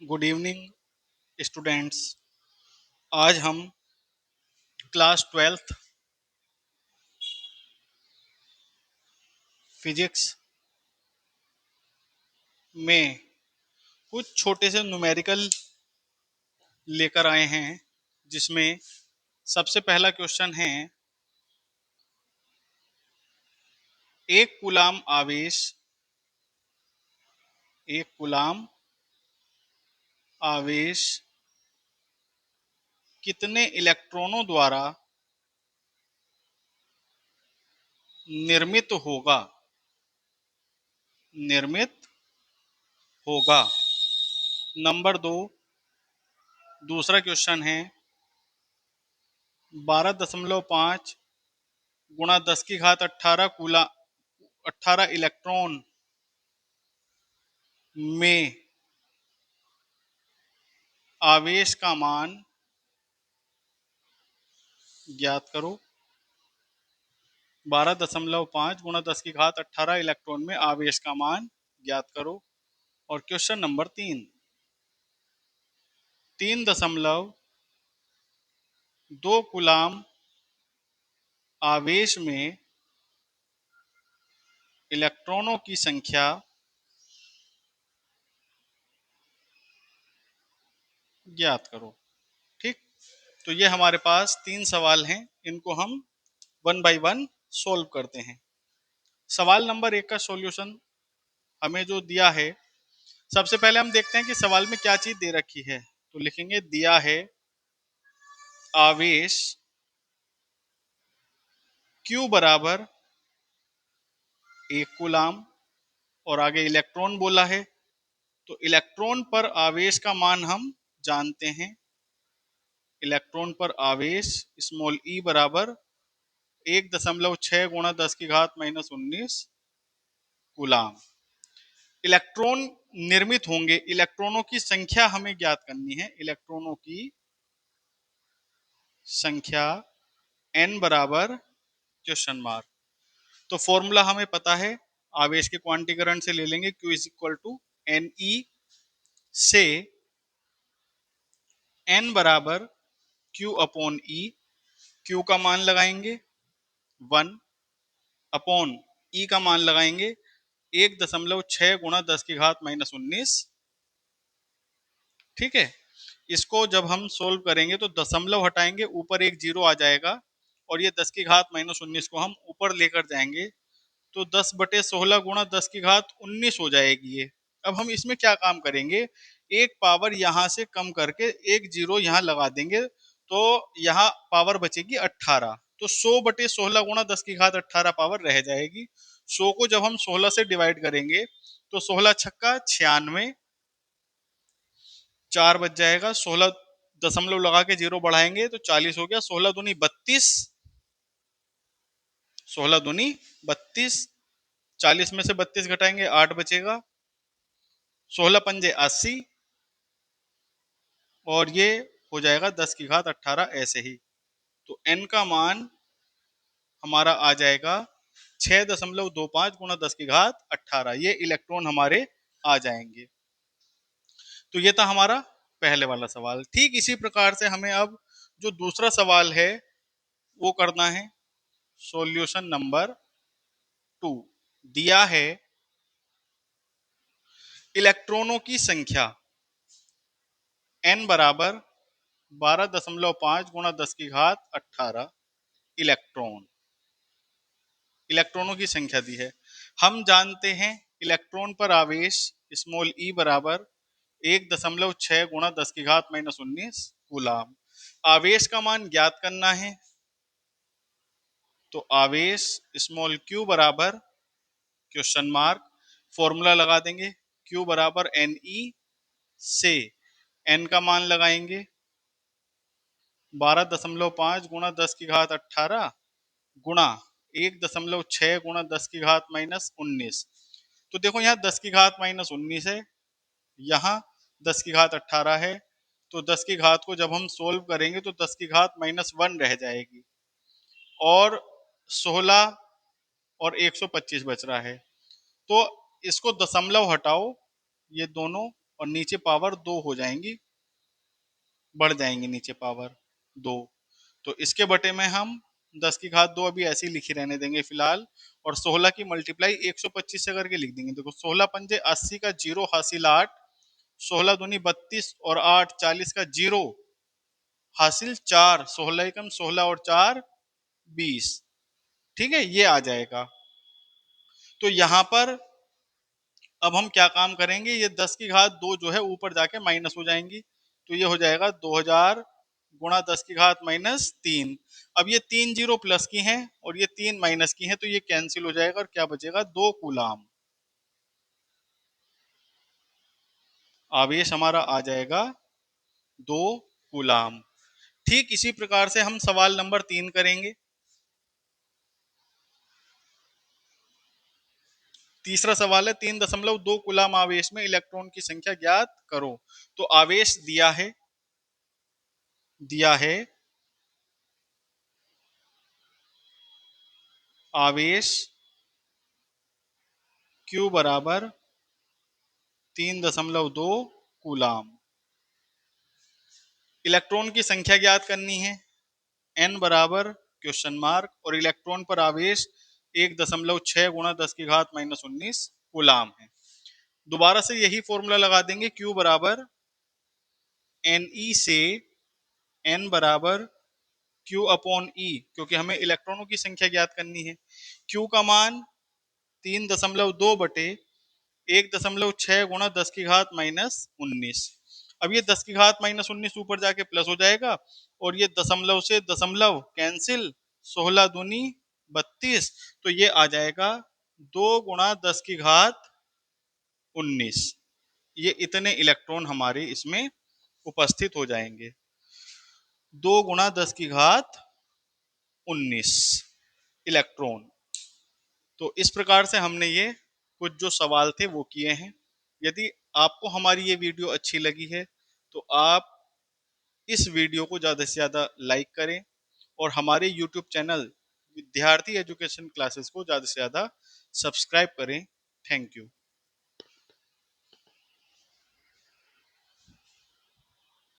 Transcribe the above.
Good evening students. आज हम class 12th physics में कुछ छोटे से न्यूमेरिकल लेकर आए हैं, जिसमें सबसे पहला क्वेश्चन है, एक कूलाम आवेश कितने इलेक्ट्रॉनों द्वारा निर्मित होगा निर्मित होगा। नंबर 2, दूसरा क्वेश्चन है, 12.5 गुणा 10 की घात 18 इलेक्ट्रॉन में आवेश का मान ज्ञात करो। 12.5 गुणा 10 की घात 18 इलेक्ट्रॉन में आवेश का मान ज्ञात करो। और क्वेश्चन नंबर 3, 3.2 कूलाम आवेश में इलेक्ट्रॉनों की संख्या ज्ञात करो। ठीक, तो ये हमारे पास 3 सवाल हैं, इनको हम वन बाय वन सोल्व करते हैं। सवाल नंबर 1 का सॉल्यूशन हमें जो दिया है, सबसे पहले हम देखते हैं कि सवाल में क्या चीज दे रखी है। तो लिखेंगे, दिया है आवेश Q बराबर 1 कूलाम और आगे इलेक्ट्रॉन बोला है, तो इलेक्ट्रॉन पर आवेश का मान हम जानते हैं। इलेक्ट्रॉन पर आवेश स्मॉल e बराबर 1.6 गुणा 10 की घात -19 कूलाम। इलेक्ट्रॉन निर्मित होंगे, इलेक्ट्रॉनों की संख्या हमें ज्ञात करनी है। इलेक्ट्रॉनों की संख्या n बराबर क्वेश्चन मार्क। तो फॉर्मूला हमें पता है, आवेश के क्वांटीकरण से ले लेंगे, Q is equal to N E से n बराबर Q अपॉन ई। Q का मान लगाएंगे 1 अपॉन ई का मान लगाएंगे 1.6 गुणा 10 की घात -19। ठीक है, इसको जब हम सोल्व करेंगे तो दशमलव हटाएंगे, ऊपर एक जीरो आ जाएगा और ये 10 की घात -19 को हम ऊपर लेकर जाएंगे तो 10/16 गुणा 10 की घात 19 हो जाएगी ये। अब हम इसमें क्या काम करेंगे, एक पावर यहां से कम करके एक जीरो यहां लगा देंगे, तो यहाँ पावर बचेगी 18। तो 100/16 गुणा 10 की घात 18 पावर रह जाएगी। 100 को जब हम 16 से डिवाइड करेंगे तो 16 छक्का 96, 4 बच जाएगा। 16 दशमलव लगा के जीरो बढ़ाएंगे तो 40 हो गया। 16 दूनी 32, 16 दूनी 32, 40 में से 32 घटाएंगे 8 बचेगा। 16 पंजे 80 और ये हो जाएगा 10 की घात 18 ऐसे ही। तो n का मान हमारा आ जाएगा 6.25 गुणा 10 की घात 18। ये इलेक्ट्रॉन हमारे आ जाएंगे। तो ये था हमारा पहले वाला सवाल। ठीक इसी प्रकार से हमें अब जो दूसरा सवाल है वो करना है। सॉल्यूशन नंबर 2, दिया है इलेक्ट्रॉनों की संख्या n बराबर 12.5 गुणा 10 की घात 18 इलेक्ट्रॉन। इलेक्ट्रॉनों की संख्या दी है। हम जानते हैं इलेक्ट्रॉन पर आवेश स्मॉल e बराबर 1.6 गुणा 10 की घात -19 कूलाम। आवेश का मान ज्ञात करना है, तो आवेश स्मॉल q बराबर क्वेश्चन मार्क, फॉर्मूला लगा देंगे, Q बराबर एन ई से n का मान लगाएंगे 12.5 गुणा 10 की घात 18 गुणा 1.6 गुणा 10 की घात -19। तो देखो यहाँ 10 की घात -19 है, यहाँ 10 की घात 18 है, तो 10 की घात को जब हम सोल्व करेंगे तो 10 की घात -1 रह जाएगी और 16 और 125 बच रहा है। तो इसको दशमलव हटाओ, ये दोनों और नीचे पावर 2 हो जाएंगी, बढ़ जाएंगी नीचे पावर 2। तो इसके बटे में हम 10 की घात 2 अभी ऐसे ही लिखी रहने देंगे फिलहाल, और 16 की मल्टीप्लाई 125 से करके लिख देंगे। देखो 16 पंजे 80 का जीरो हासिल 8, 16 दूनी 32 और 8 40 का जीरो हासिल 4, 16 एकम 16 और 4 20। ठीक है, ये आ जाएगा। तो यहाँ पर अब हम क्या काम करेंगे, ये 10 की घात 2 जो है ऊपर जाके माइनस हो जाएंगी, तो ये हो जाएगा 2000 गुणा 10 की घात -3। अब ये 3 जीरो प्लस की हैं और ये 3 माइनस की हैं, तो ये कैंसिल हो जाएगा और क्या बचेगा, 2 कूलाम आवेश हमारा आ जाएगा, 2 कूलाम। ठीक इसी प्रकार से हम सवाल नंबर 3 करेंगे। तीसरा सवाल है 3.2 कूलाम आवेश में इलेक्ट्रॉन की संख्या ज्ञात करो। तो आवेश दिया है आवेश Q बराबर 3.2 कूलाम। इलेक्ट्रॉन की संख्या ज्ञात करनी है, n बराबर क्वेश्चन मार्क और इलेक्ट्रॉन पर आवेश 1.6 गुणा 10 की घात -19 कूलाम है। दोबारा से यही फॉर्मूला लगा देंगे, Q बराबर Ne से n बराबर Q अपॉन E, क्योंकि हमें इलेक्ट्रॉनों की संख्या ज्ञात करनी है। Q का मान 3.2 बटे 1.6 गुणा 10 की घात -19। अब ये 10 की घात -19 ऊपर जाके प्लस हो जाएगा और ये दशमलव से दशमलव कैंसिल, 16 दूनी 32, तो ये आ जाएगा 2 गुणा 10 की घात 19। ये इतने इलेक्ट्रॉन हमारे इसमें उपस्थित हो जाएंगे, 2 गुणा 10 की घात 19 इलेक्ट्रॉन। तो इस प्रकार से हमने ये कुछ जो सवाल थे वो किए हैं। यदि आपको हमारी ये वीडियो अच्छी लगी है तो आप इस वीडियो को ज़्यादा से ज़्यादा लाइक करें और हमारे यूट्यूब चैनल विद्यार्थी एजुकेशन क्लासेस को ज़्यादा से ज़्यादा सब्सक्राइब करें। Thank you.